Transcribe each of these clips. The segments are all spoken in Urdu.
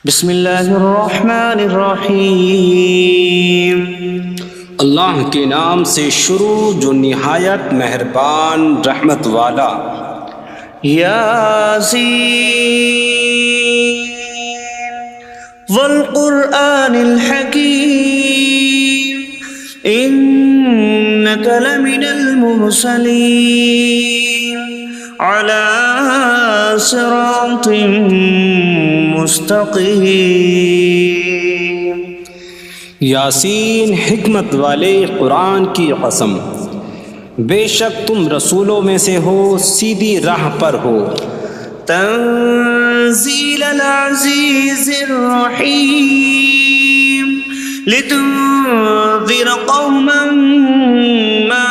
بسم اللہ الرحمن الرحیم۔ اللہ کے نام سے شروع جو نہایت مہربان رحمت والا۔ یاسین والقرآن الحکیم انک لمن المرسلین علی صراط مستقیم۔ یاسین حکمت والے قرآن کی قسم، بے شک تم رسولوں میں سے ہو، سیدھی راہ پر ہو۔ تنزیل العزیز الرحیم لتنذر قوما ما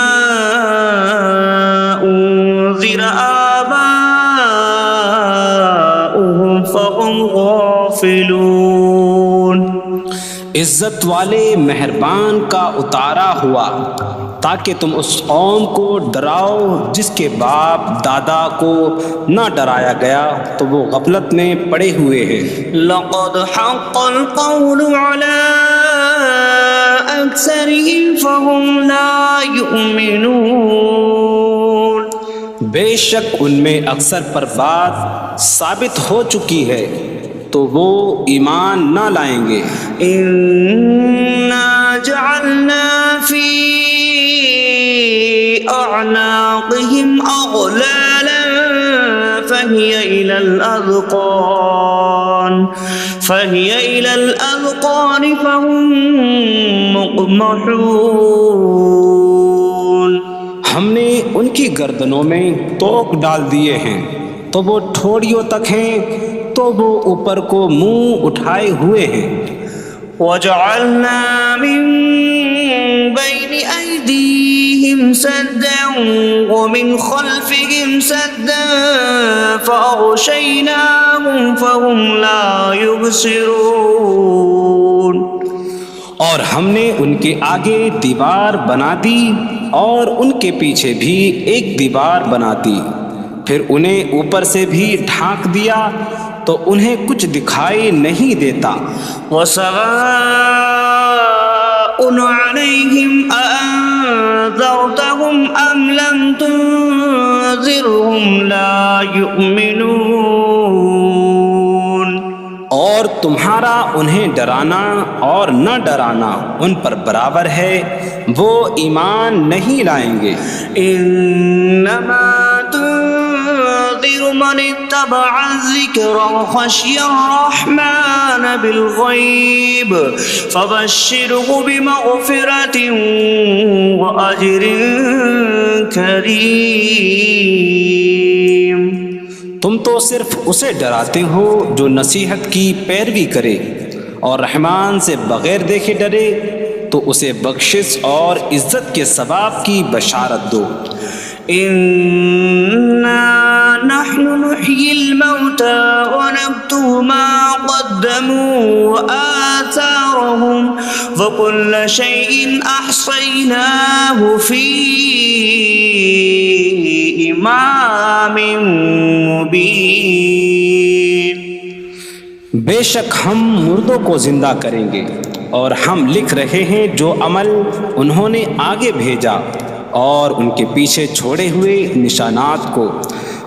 انذر آباؤهم فهم غافلون۔ عزت والے مہربان کا اتارا ہوا تاکہ تم اس قوم کو ڈراؤ جس کے باپ دادا کو نہ ڈرایا گیا تو وہ غفلت میں پڑے ہوئے ہیں۔ لقد حق القول على أكثرهم فهم لا يؤمنون۔ بے شک ان میں اکثر پر بات ثابت ہو چکی ہے تو وہ ایمان نہ لائیں گے۔ إنا جعلنا في أعناقهم أغلالا فهي إلى الأذقان فهم مقمحون۔ ہم نے ان کی گردنوں میں توق ڈال دیے ہیں تو وہ ٹھوڑیوں تک ہیں، تو وہ اوپر کو منہ اٹھائے ہوئے ہیں۔ وجعلنا من بين أيديهم سدا ومن خلفهم سدا فأغشيناهم فهم لا يبصرون۔ اور ہم نے ان کے آگے دیوار بنا دی اور ان کے پیچھے بھی ایک دیوار بنا دی، پھر انہیں اوپر سے بھی ڈھانک دیا تو انہیں کچھ دکھائی نہیں دیتا۔ وسواء عليهم أأنذرتهم أم لم تنذرهم لا يؤمنون۔ اور تمہارا انہیں ڈرانا اور نہ ڈرانا ان پر برابر ہے، وہ ایمان نہیں لائیں گے۔ انما تنذر من اتبع الذکر وخشی الرحمن بالغیب فبشره بمغفرۃ واجر کریم۔ تم تو صرف اسے ڈراتے ہو جو نصیحت کی پیروی کرے اور رحمان سے بغیر دیکھے ڈرے، تو اسے بخشش اور عزت کے ثواب کی بشارت دو۔ انا نحن نحيي الموتى ونكتب ما قدموا وآثارهم وكل شيء أحصيناه في إمام مبين۔ بے شک ہم مردوں کو زندہ کریں گے اور ہم لکھ رہے ہیں جو عمل انہوں نے آگے بھیجا اور ان کے پیچھے چھوڑے ہوئے نشانات کو،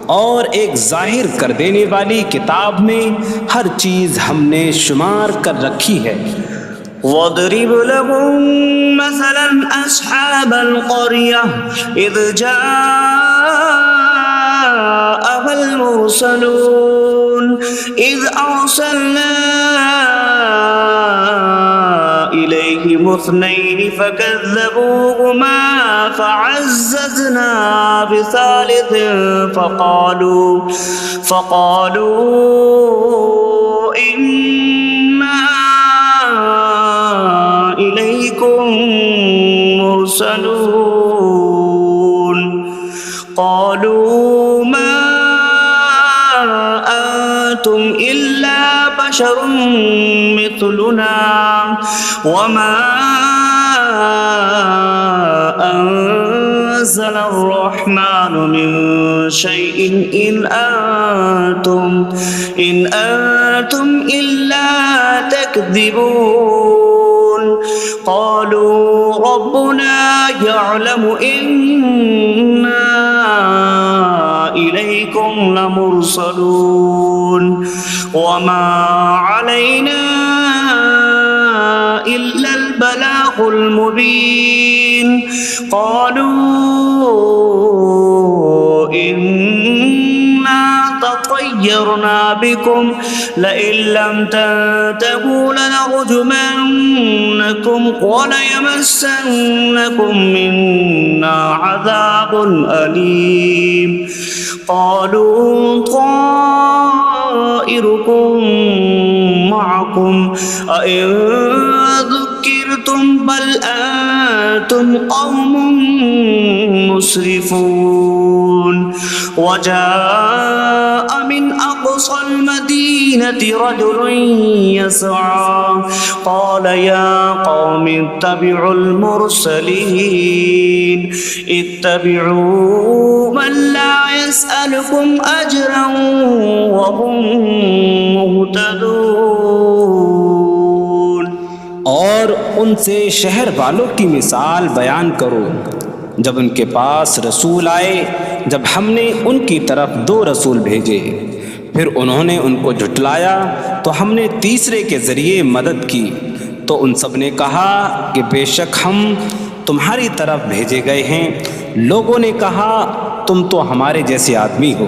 اور ایک ظاہر کر دینے والی کتاب میں ہر چیز ہم نے شمار کر رکھی ہے۔ وَاضْرِبْ لَهُم مَّثَلًا أَصْحَابَ الْقَرْيَةِ إِذْ جَاءَهَا الْمُرْسَلُونَ إِذْ أَرْسَلْنَا إِلَيْهِمُ اثْنَيْنِ فَكَذَّبُوهُمَا فَعَزَّزْنَا بِثَالِثٍ فَقَالُوا إِنَّا إِلَيْكُمْ مُرْسَلُونَ قَالُوا مَا أَنْتُمْ إِلَّا بَشَرٌ مِثْلُنَا وَمَا أَنْتُمْ نزل الرحمن من شيء إن أنتم إلا تكذبون قالوا ربنا يعلم إنا إليكم لمرسلون وما علينا إلا البلاغ المبين قالوا إنا تطيرنا بكم لئن لم تنتهوا لنرجمنكم وليمسنكم منا عذاب أليم قالوا طائركم معكم أئن ذكرتم بل أنتم قوم مسرفون وجاء من أقصى المدينة رجل يسعى قال يا قوم اتبعوا المرسلين اتبعوا من لا يسألكم أجرا وهم مهتدون اور ان سے شہر والوں کی مثال بیان کرو جب ان کے پاس رسول آئے جب ہم نے ان کی طرف 2 رسول بھیجے پھر انہوں نے ان کو جھٹلایا تو ہم نے تیسرے کے ذریعے مدد کی تو ان سب نے کہا کہ بے شک ہم تمہاری طرف بھیجے گئے ہیں لوگوں نے کہا تم تو ہمارے جیسے آدمی ہو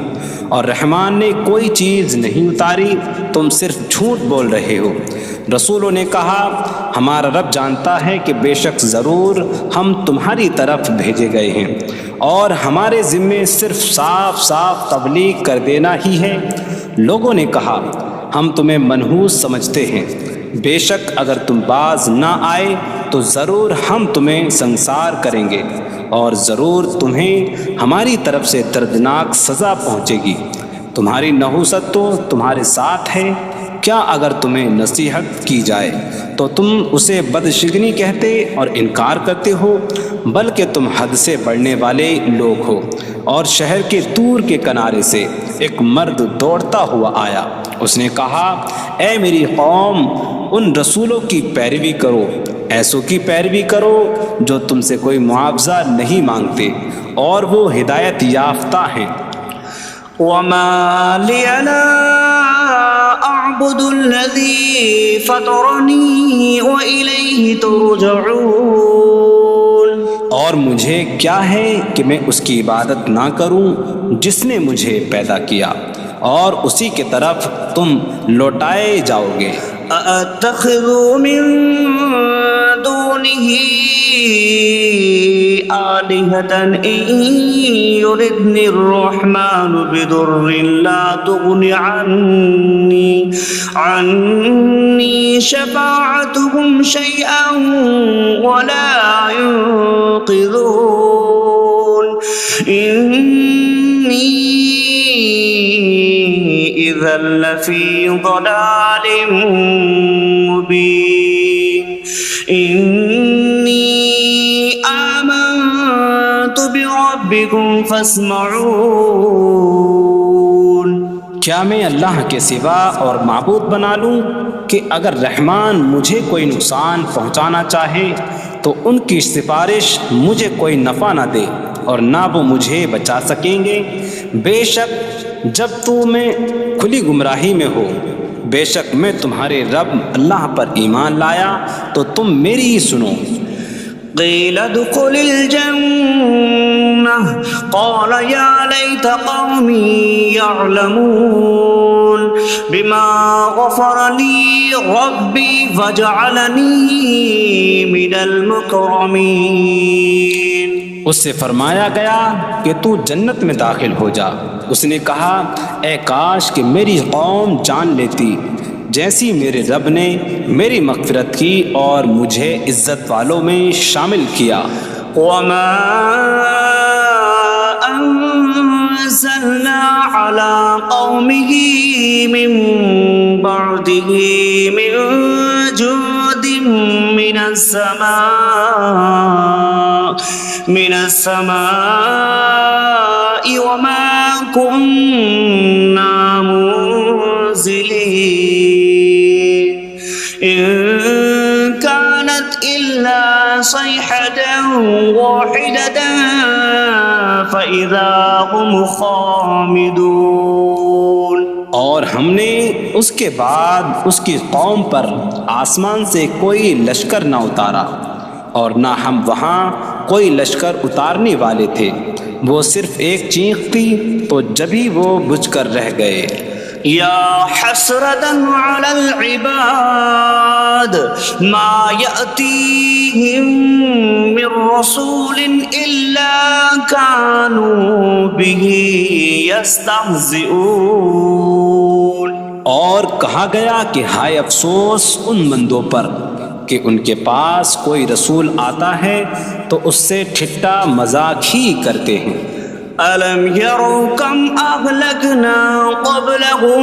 اور رحمان نے کوئی چیز نہیں اتاری تم صرف جھوٹ بول رہے ہو رسولوں نے کہا ہمارا رب جانتا ہے کہ بے شک ضرور ہم تمہاری طرف بھیجے گئے ہیں اور ہمارے ذمے صرف صاف صاف تبلیغ کر دینا ہی ہے لوگوں نے کہا ہم تمہیں منحوس سمجھتے ہیں بے شک اگر تم باز نہ آئے تو ضرور ہم تمہیں سنسار کریں گے اور ضرور تمہیں ہماری طرف سے دردناک سزا پہنچے گی تمہاری نحوست تو تمہارے ساتھ ہے کیا اگر تمہیں نصیحت کی جائے تو تم اسے بدشگنی کہتے اور انکار کرتے ہو بلکہ تم حد سے بڑھنے والے لوگ ہو اور شہر کے دور کے کنارے سے ایک مرد دوڑتا ہوا آیا اس نے کہا اے میری قوم ان رسولوں کی پیروی کرو ایسوں کی پیروی کرو جو تم سے کوئی معاوضہ نہیں مانگتے اور وہ ہدایت یافتہ ہیں وما لي لا أعبد الذي فطرني وإليه ترجعون اور مجھے کیا ہے کہ میں اس کی عبادت نہ کروں جس نے مجھے پیدا کیا اور اسی کی طرف تم لوٹائے جاؤ گے أأتخذ من دونه آلهة إن يردني الرحمن بضر لا تغن عني شفاعتهم شيئا ولا ينقذون إني إذا لفي ضلال مبين إني آمنت بربكم فاسمعون کیا میں اللہ کے سوا اور معبود بنا لوں کہ اگر رحمان مجھے کوئی نقصان پہنچانا چاہے تو ان کی سفارش مجھے کوئی نفع نہ دے اور نہ وہ مجھے بچا سکیں گے بے شک جب تو میں کھلی گمراہی میں ہو بے شک میں تمہارے رب اللہ پر ایمان لایا تو تم میری ہی سنو قيل ادخل الجنة قال يا ليت قومي يعلمون بما غفر لي ربي فجعلني من المكرمين اس سے فرمایا گیا کہ تو جنت میں داخل ہو جا اس نے کہا اے کاش کہ میری قوم جان لیتی جیسی میرے رب نے میری مغفرت کی اور مجھے عزت والوں میں شامل کیا وما أنزلنا على قومه من بعده من جود من من السماء وما كنا منزلين إن كانت إلا صيحة واحدة فإذا هم خامدون. اور ہم نے اس کے بعد اس کی قوم پر آسمان سے کوئی لشکر نہ اتارا اور نہ ہم وہاں کوئی لشکر اتارنے والے تھے. وہ صرف ایک چیخ تھی تو جبھی وہ بجھ کر رہ گئے. یا حسرة على العباد ما يأتيهم من رسول إلا كانوا به يستهزئون. اور کہا گیا کہ ہائے افسوس ان بندوں پر کہ ان کے پاس کوئی رسول آتا ہے تو اس سے ٹھٹا مذاق ہی کرتے ہیں. أَلَمْ يَرَوْا كَمْ أَهْلَكْنَا قَبْلَهُمْ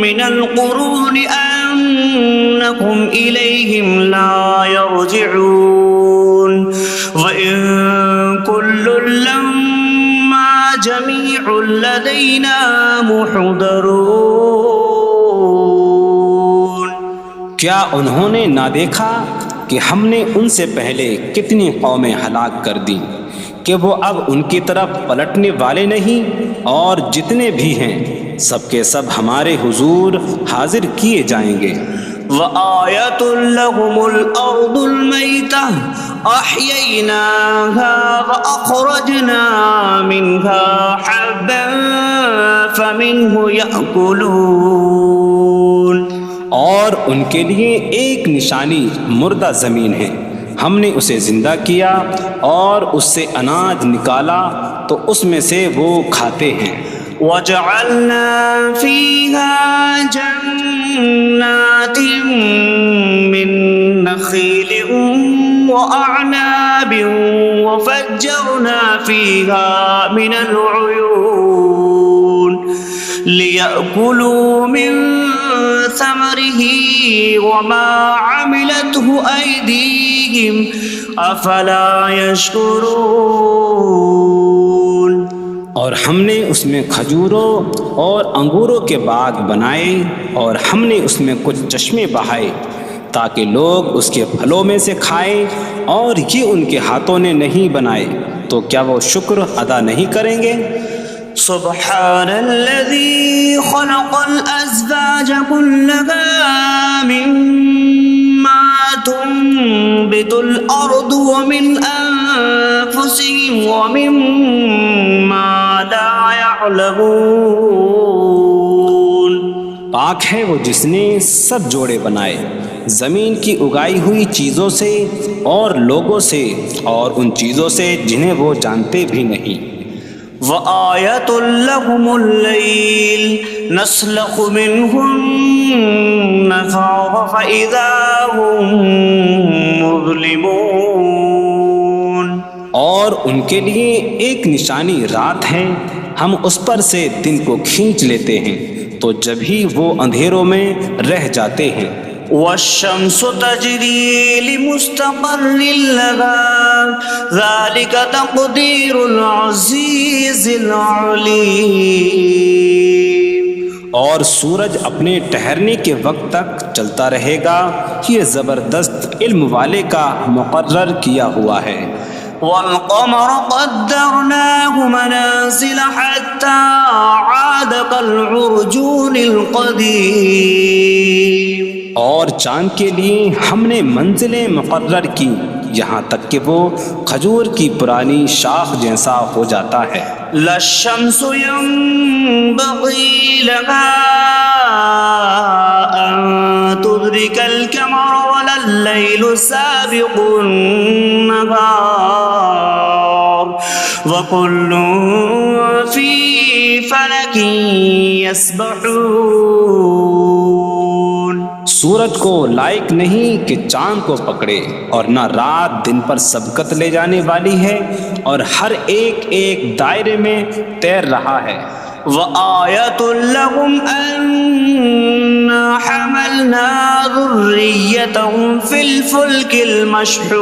مِنَ الْقُرُونِ أَنَّكُمْ إِلَيْهِمْ لَا يَرْجِعُونَ وَإِن كُلٌّ لَّمَّا جَمِيعٌ لَّدَيْنَا مُحْضَرُونَ. کیا انہوں نے نہ دیکھا کہ ہم نے ان سے پہلے کتنی قومیں ہلاک کر دیں کہ وہ اب ان کی طرف پلٹنے والے نہیں، اور جتنے بھی ہیں سب کے سب ہمارے حضور حاضر کیے جائیں گے. وَآيَةٌ لَّهُمُ الْأَرْضُ الْمَيْتَةُ أَحْيَيْنَاهَا وَأَخْرَجْنَا مِنْهَا حَبًّا فَمِنْهُ يَأْكُلُونَ. اور ان کے لیے ایک نشانی مردہ زمین ہے، ہم نے اسے زندہ کیا اور اس سے اناج نکالا تو اس میں سے وہ کھاتے ہیں. وَجَعَلْنَا فِيهَا جَنَّاتٍ مِّن نَّخِيلٍ وَأَعْنَابٍ وَفَجَّرْنَا فِيهَا مِنَ الْعُيُونِ لِيَأْكُلُوا مِن ثَمَرِهِ وَمَا عَمِلَتْهُ أَيْدِيهِمْ أَفَلَا يَشْكُرُونَ. اور ہم نے اس میں کھجوروں اور انگوروں کے باغ بنائے اور ہم نے اس میں کچھ چشمے بہائے تاکہ لوگ اس کے پھلوں میں سے کھائیں، اور یہ ان کے ہاتھوں نے نہیں بنائے تو کیا وہ شکر ادا نہیں کریں گے؟ سبحان الذي خلق الأزواج كلها مما تنبت الأرض ومن أنفسهم ومما لا يعلمون. پاک ہے وہ جس نے سب جوڑے بنائے زمین کی اگائی ہوئی چیزوں سے اور لوگوں سے اور ان چیزوں سے جنہیں وہ جانتے بھی نہیں. وَآيَةٌ لَّهُمُ اللَّيْلُ نَسْلَخُ مِنْهُ النَّهَارَ فَإِذَا هُم مُظْلِمُونَ. اور ان کے لیے ایک نشانی رات ہے، ہم اس پر سے دن کو کھینچ لیتے ہیں تو جبھی وہ اندھیروں میں رہ جاتے ہیں. وَالشَّمْسُ تَجْرِي لِمُسْتَقَرٍّ لَّهَا ذَلِكَ تَقْدِيرُ الْعَزِيزِ الْعَلِيمِ. اور سورج اپنے ٹھہرنے کے وقت تک چلتا رہے گا، یہ زبردست علم والے کا مقرر کیا ہوا ہے. وَالْقَمَرَ قَدَّرْنَاهُ مَنَازِلَ حَتَّى عَادَ كَالْعُرْجُونِ الْقَدِيمِ. اور چاند کے لیے ہم نے منزلیں مقرر کی یہاں تک کہ وہ کھجور کی پرانی شاخ جیسا ہو جاتا ہے. لا الشمس ينبغي لها أن تدرك القمر ولا الليل سابق النهار وكل في فلك يسبحون. سورج کو لائق نہیں کہ چاند کو پکڑے، اور نہ رات دن پر سبقت لے جانے والی ہے، اور ہر ایک ایک دائرے میں تیر رہا ہے. وَآيَةٌ لَّهُمْ أَنَّا حَمَلْنَا ذُرِّيَّتَهُم تحيتهم في الفلك المشحون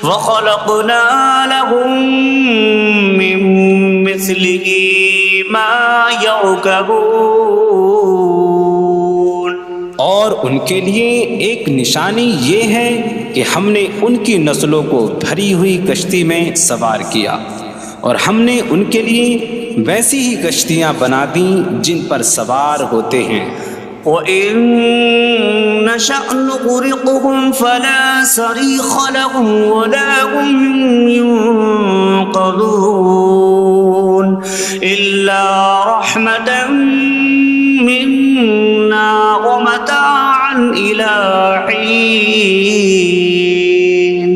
وخلقنا لهم من مثله ما يركبون. اور ان کے لیے ایک نشانی یہ ہے کہ ہم نے ان کی نسلوں کو بھری ہوئی کشتی میں سوار کیا، اور ہم نے ان کے لیے ویسی ہی کشتیاں بنا دیں جن پر سوار ہوتے ہیں. وَإِن نَّشَأْ نُغْرِقْهُمْ فَلَا صَرِيخَ لَهُمْ وَلَا هُمْ يُنقَذُونَ إِلَّا رَحْمَةً مِّنَّا وَمَتَاعًا إِلَىٰ حِينٍ.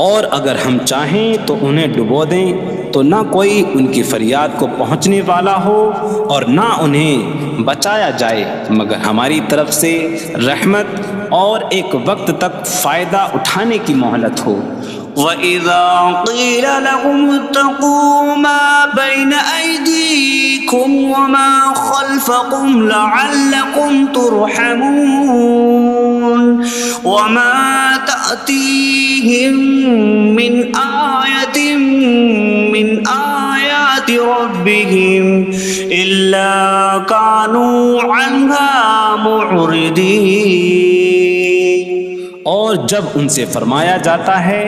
اور اگر ہم چاہیں تو انہیں ڈبو دیں تو نہ کوئی ان کی فریاد کو پہنچنے والا ہو اور نہ انہیں بچایا جائے مگر ہماری طرف سے رحمت اور ایک وقت تک فائدہ اٹھانے کی مہلت ہو. وَإِذَا قِيلَ لَهُمُ اتَّقُوا مَا بَيْنَ أَيْدِيكُمْ وَمَا خَلْفَكُمْ لَعَلَّكُمْ تُرْحَمُونَ وَمَا تَأْتِيهِم مِّنْ آيَةٍ مِّنْ آيَاتِ رَبِّهِمْ إِلَّا كَانُوا عَنْهَا مُعْرِضِينَ. اور جب ان سے فرمایا جاتا ہے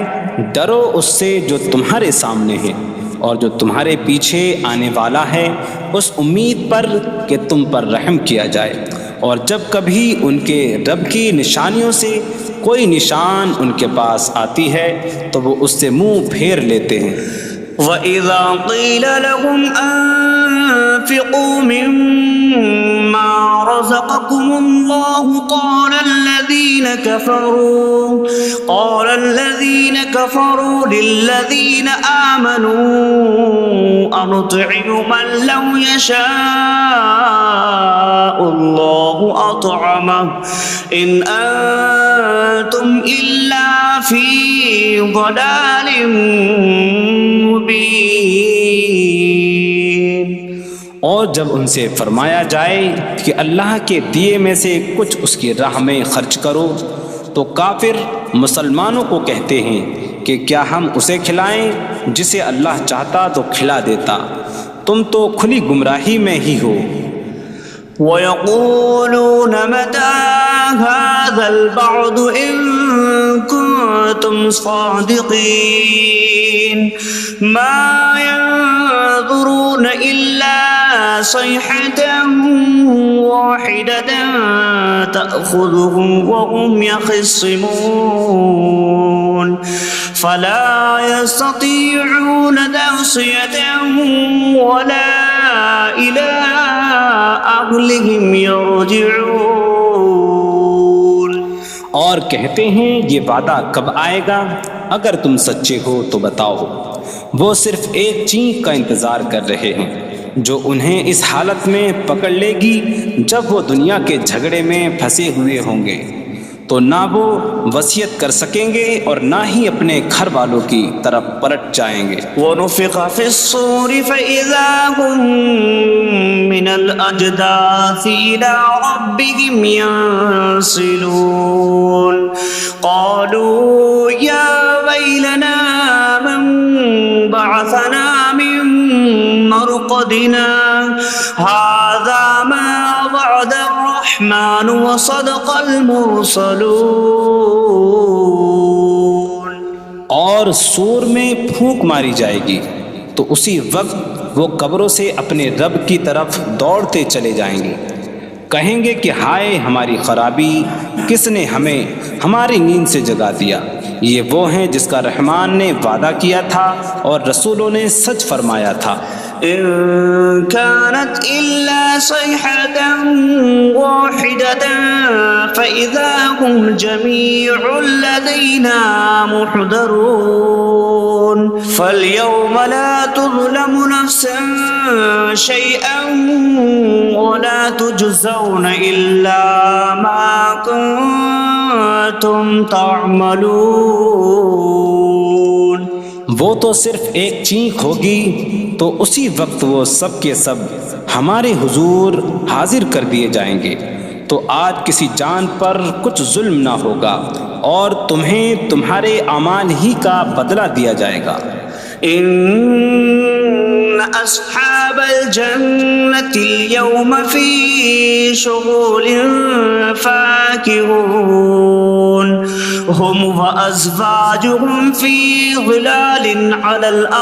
ڈرو اس سے جو تمہارے سامنے ہے اور جو تمہارے پیچھے آنے والا ہے، اس امید پر کہ تم پر رحم کیا جائے، اور جب کبھی ان کے رب کی نشانیوں سے کوئی نشان ان کے پاس آتی ہے تو وہ اس سے منہ پھیر لیتے ہیں. وَإِذَا قِيلَ لَهُمْ أَنفِقُوا مِمَّا رَزَقَكُمُ اللَّهُ قَالَ الَّذِينَ كَفَرُوا لِلَّذِينَ آمَنُوا أَنُطْعِمُ مَن لَّوْ يَشَاءُ اللَّهُ أَطْعَمَهُ إِنْ أَنتُمْ إِلَّا فِي ضَلَالٍ مبین. اور جب ان سے فرمایا جائے کہ اللہ کے دیے میں سے کچھ اس کی راہ میں خرچ کرو تو کافر مسلمانوں کو کہتے ہیں کہ کیا ہم اسے کھلائیں جسے اللہ چاہتا تو کھلا دیتا، تم تو کھلی گمراہی میں ہی ہو. وَيَقُولُونَ مَتَىٰ هَٰذَا الْوَعْدُ إِن كُنتُمْ صَادِقِينَ مَا يَنظُرُونَ إِلَّا صَيْحَةً وَاحِدَةً تَأْخُذُهُمْ وَهُمْ يَخِصِّمُونَ فَلَا يَسْتَطِيعُونَ تَوْصِيَةً وَلَا إِلَىٰ أَهْلِهِمْ يَرْجِعُونَ. اور کہتے ہیں یہ وعدہ کب آئے گا؟ اگر تم سچے ہو تو بتاؤ. وہ صرف ایک چینک کا انتظار کر رہے ہیں جو انہیں اس حالت میں پکڑ لے گی جب وہ دنیا کے جھگڑے میں پھنسے ہوئے ہوں گے تو نہ وہ وصیت کر سکیں گے اور نہ ہی اپنے گھر والوں کی طرف پلٹ جائیں گے. وَنُفِخَ فِي الصُّورِ فَإِذَا هُم مِّنَ الْأَجْدَاثِ إِلَىٰ رَبِّهِمْ يَنسِلُونَ قَالُوا يَا وَيْلَنَا مَن بَعَثَنَا مِن مَّرْقَدِنَا هَٰذَا مَا وَعَدَ الرَّحْمَٰنُ وَصَدَقَ الْمُرْسَلُونَ. اور سور میں پھونک ماری جائے گی تو اسی وقت وہ قبروں سے اپنے رب کی طرف دوڑتے چلے جائیں گے، کہیں گے کہ ہائے ہماری خرابی، کس نے ہمیں ہماری نیند سے جگا دیا. یہ وہ ہیں جس کا رحمان نے وعدہ کیا تھا اور رسولوں نے سچ فرمایا تھا. إن كانت إلا صيحة واحدة فإذا هم جميع لدينا محضرون فاليوم لا تظلم نفس شيئا ولا تجزون إلا ما كنتم تعملون. وہ تو صرف ایک چینک ہوگی تو اسی وقت وہ سب کے سب ہمارے حضور حاضر کر دیے جائیں گے، تو آج کسی جان پر کچھ ظلم نہ ہوگا اور تمہیں تمہارے اعمال ہی کا بدلہ دیا جائے گا۔ إن أصحاب الجنة اليوم في شغل فاكهون هم وأزواجهم في ظلال على الأرائك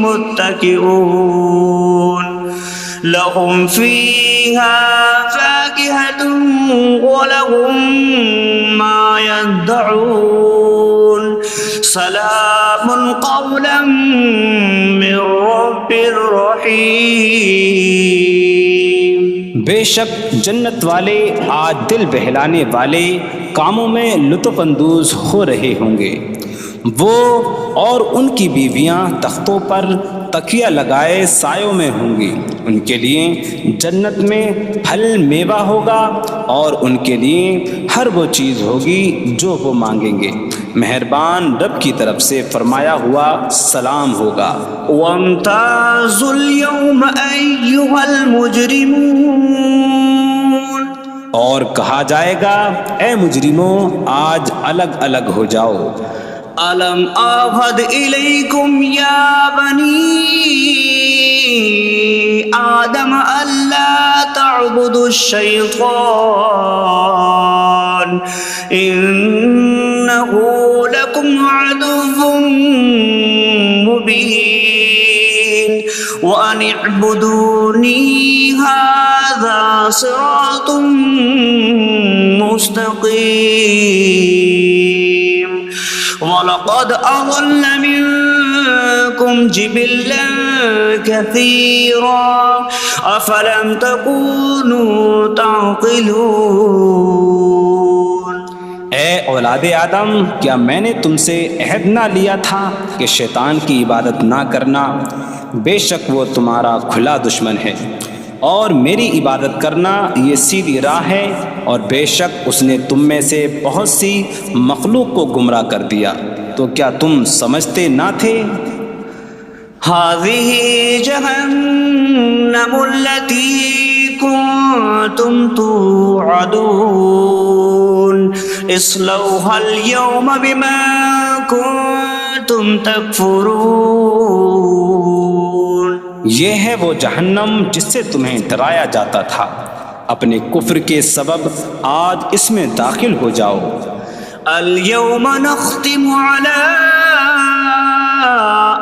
متكئون لهم فيها فاكهة ولهم ما يدعون سلام قولا من رب رحیم۔ بے شک جنت والے آج دل بہلانے والے کاموں میں لطف اندوز ہو رہے ہوں گے۔ وہ اور ان کی بیویاں تختوں پر تکیہ لگائے سایوں میں ہوں گی۔ ان کے لیے جنت میں پھل میوہ ہوگا اور ان کے لیے ہر وہ چیز ہوگی جو وہ مانگیں گے۔ مہربان رب کی طرف سے فرمایا ہوا سلام ہوگا۔ وامتازوا اليوم أيها المجرمون، اور کہا جائے گا اے مجرموں آج الگ الگ ہو جاؤ۔ ألم أعهد إليكم يا بني آدم ألا تعبدوا الشيطان إنه لكم عدو مبين وأن اعبدوني هذا صراط مستقيم وَلَقَدْ أَضَلَّ مِنكُمْ جِبِلًّا كَثِيرًا أَفَلَمْ تَكُونُوا تَعْقِلُونَ۔ اے اولاد آدم، کیا میں نے تم سے عہد نہ لیا تھا کہ شیطان کی عبادت نہ کرنا؟ بے شک وہ تمہارا کھلا دشمن ہے، اور میری عبادت کرنا یہ سیدھی راہ ہے، اور بے شک اس نے تم میں سے بہت سی مخلوق کو گمراہ کر دیا، تو کیا تم سمجھتے نہ تھے؟ هذه جهنم التي كنتم توعدون اصلوها اليوم بما كنتم تكفرون۔ یہ ہے وہ جہنم جس سے تمہیں ڈرایا جاتا تھا، اپنے کفر کے سبب آج اس میں داخل ہو جاؤ۔ اليوم نختم على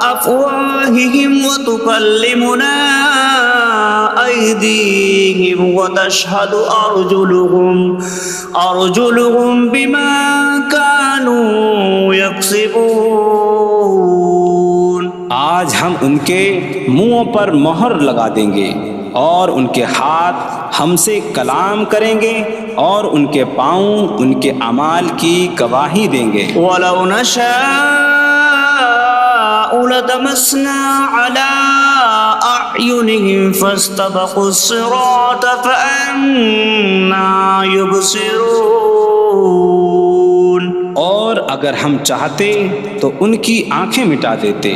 أفواههم وتكلمنا أيديهم وتشهد أرجلهم بما كانوا يكسبون۔ آج ہم ان کے منہوں پر مہر لگا دیں گے، اور ان کے ہاتھ ہم سے کلام کریں گے، اور ان کے پاؤں ان کے اعمال کی گواہی دیں گے۔ وَلَوْ نَشَاءُ لَطَمَسْنَا عَلَىٰ أَعْيُنِهِمْ فَاسْتَبَقُوا الصِّرَاطَ فَأَنَّىٰ يُبْصِرُونَ۔ اور اگر ہم چاہتے تو ان کی آنکھیں مٹا دیتے،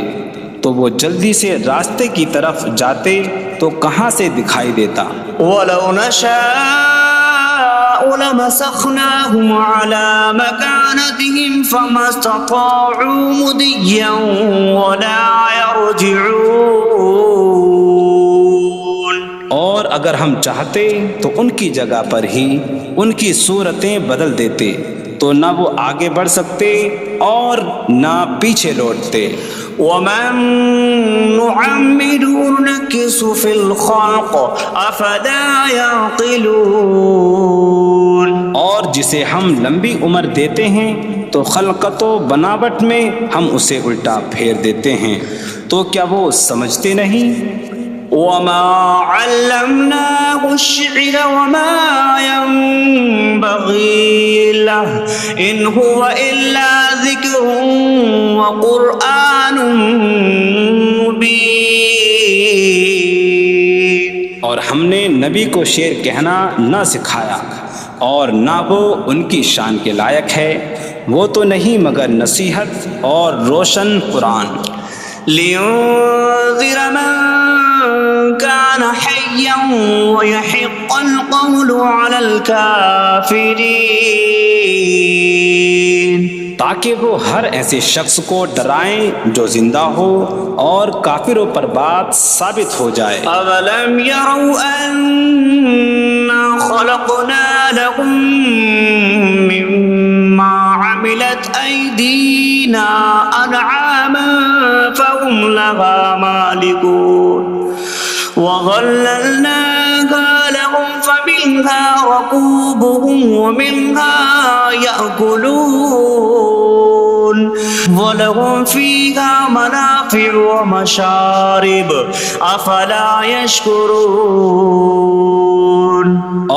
تو وہ جلدی سے راستے کی طرف جاتے تو کہاں سے دکھائی دیتا۔ وَلَوْ نَشَاءُ لَمَسَخْنَاهُمْ عَلَىٰ مَكَانَتِهِمْ فَمَا اسْتَطَاعُوا مُضِيًّا وَلَا يَرْجِعُونَ۔ اور اگر ہم چاہتے تو ان کی جگہ پر ہی ان کی صورتیں بدل دیتے، تو نہ وہ آگے بڑھ سکتے اور نہ پیچھے لوٹتے۔ وَمَن نُعَمِّرْهُ نُنَكِّسْهُ فِي الْخَلْقِ أَفَلَا يَعْقِلُونَ۔ اور جسے ہم لمبی عمر دیتے ہیں تو خلقت و بناوٹ میں ہم اسے الٹا پھیر دیتے ہیں، تو کیا وہ سمجھتے نہیں؟ وَمَا عَلَّمْنَاهُ الشِّعْرَ وَمَا يَنبَغِي لَهُ إِنْ هُوَ إِلَّا ذِكْرٌ وَقُرْآنٌ مُبِينٌ۔ اور ہم نے نبی کو شعر کہنا نہ سکھایا، اور نہ وہ ان کی شان کے لائق ہے، وہ تو نہیں مگر نصیحت اور روشن قرآن۔ لِيُنذِرَ مَن كَانَ حَيًّا حيا ويحق القول على الكافرين تاکہ وہ ہر ایسے شخص کو ڈرائیں جو زندہ ہو اور کافروں پر بات ثابت ہو جائے۔ أولم يروا أنا خلقنا لهم مما عملت أيدينا أنعاما فهم لها مالكون وظللناها لهم فمنها ركوبهم ومنها يأكلون وَلَهُمْ فِيهَا مَنَافِعُ وَمَشَارِبُ أَفَلَا يَشْكُرُونَ۔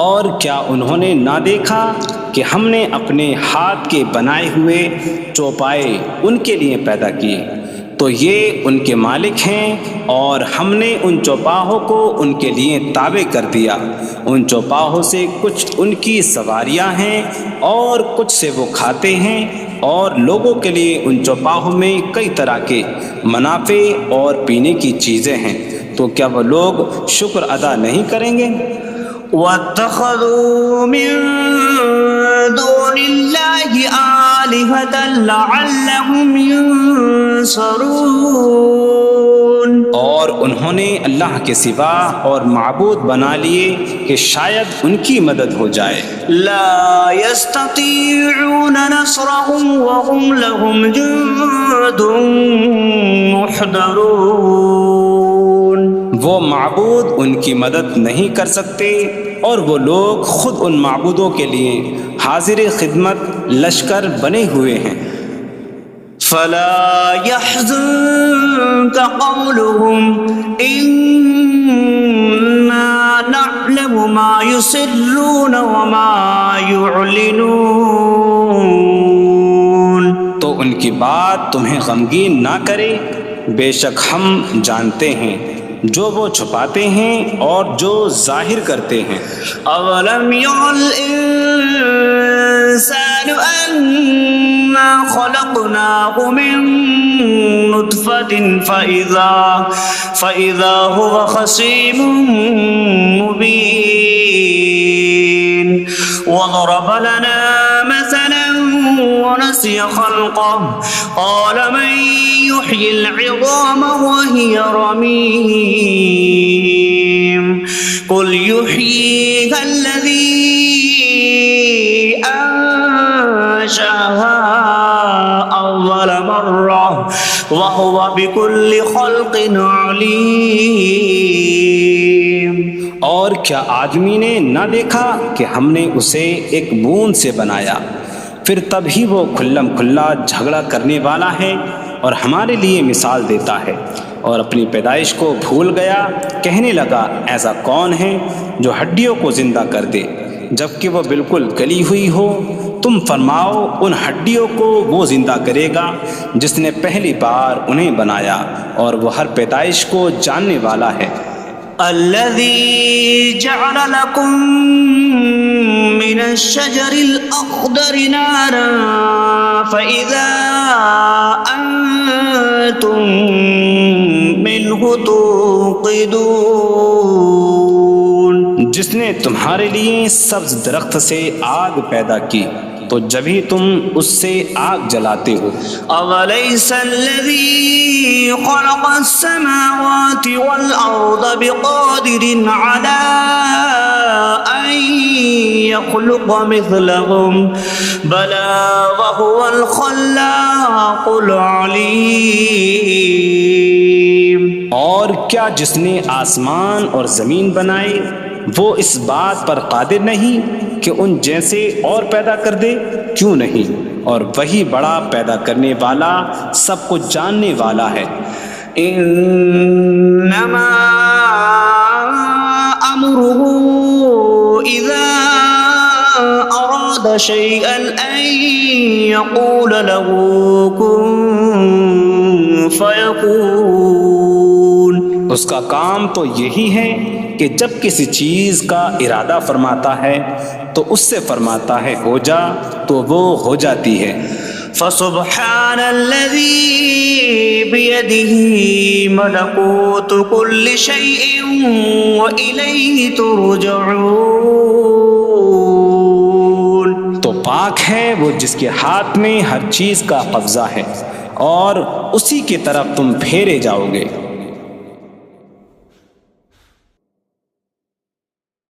اور کیا انہوں نے نہ دیکھا کہ ہم نے اپنے ہاتھ کے بنائے ہوئے چوپائے ان کے لیے پیدا کیے، تو یہ ان کے مالک ہیں، اور ہم نے ان چوپاہوں کو ان کے لیے تابع کر دیا۔ ان چوپاہوں سے کچھ ان کی سواریاں ہیں اور کچھ سے وہ کھاتے ہیں، اور لوگوں کے لیے ان چوپاہوں میں کئی طرح کے منافع اور پینے کی چیزیں ہیں، تو کیا وہ لوگ شکر ادا نہیں کریں گے؟ وَاتَّخَذُوا مِن دُونِ اللَّهِ آلِهَةً لَعَلَّهُمْ يُنصَرُونَ۔ اور انہوں نے اللہ کے سوا اور معبود بنا لیے کہ شاید ان کی مدد ہو جائے۔ لا يستطيعون نصرهم وهم لهم جند محضرون۔ وہ معبود ان کی مدد نہیں کر سکتے، اور وہ لوگ خود ان معبودوں کے لیے حاضر خدمت لشکر بنے ہوئے ہیں۔ فلا يحزنك قولهم إنا نعلم ما يسرون وما يعلنون۔ تو ان کی بات تمہیں غمگین نہ کرے، بے شک ہم جانتے ہیں جو وہ چھپاتے ہیں اور جو ظاہر کرتے ہیں۔ اولم ير الانسان انا خلقناه من نطفة فاذا هو خصيم مبين وضرب لنا مثلا ونسي خلقه قال من يحيي العظام وهي رميم قل يحييها الذي أنشأها أول مرة وهو بكل خلق عليم۔ اور کیا آدمی نے نہ دیکھا کہ ہم نے اسے ایک بوند سے بنایا، پھر تب ہی وہ کھلم کھلا جھگڑا کرنے والا ہے اور ہمارے لیے مثال دیتا ہے، اور اپنی پیدائش کو بھول گیا، کہنے لگا ایسا کون ہے جو ہڈیوں کو زندہ کر دے جبکہ وہ بالکل گلی ہوئی ہو؟ تم فرماؤ ان ہڈیوں کو وہ زندہ کرے گا جس نے پہلی بار انہیں بنایا، اور وہ ہر پیدائش کو جاننے والا ہے۔ الذي جعل لكم من الشجر الأخضر نارا فإذا أنتم منه توقدون۔ جس نے تمہارے لیے سبز درخت سے آگ پیدا کی تو جبھی تم اس سے آگ جلاتے ہو۔ أَوَلَيْسَ الَّذِي خَلَقَ السَّمَاوَاتِ وَالْأَرْضَ بِقَادِرٍ عَلَىٰ أَن يَخْلُقَ مِثْلَهُمْ بَلَىٰ وَهُوَ الْخَلَّاقُ الْعَلِيمُ۔ اور کیا جس نے آسمان اور زمین بنائے وہ اس بات پر قادر نہیں کہ ان جیسے اور پیدا کر دے؟ کیوں نہیں، اور وہی بڑا پیدا کرنے والا سب کچھ جاننے والا ہے۔ انما امره اذا اراد شيئا ان يقول له كن فيكون۔ اس کا کام تو یہی ہے کہ جب کسی چیز کا ارادہ فرماتا ہے تو اس سے فرماتا ہے ہو جا، تو وہ ہو جاتی ہے۔ فسبحان الذي بيده ملكوت كل شيء وإليه ترجعون. تو پاک ہے وہ جس کے ہاتھ میں ہر چیز کا قبضہ ہے اور اسی کی طرف تم پھیرے جاؤ گے.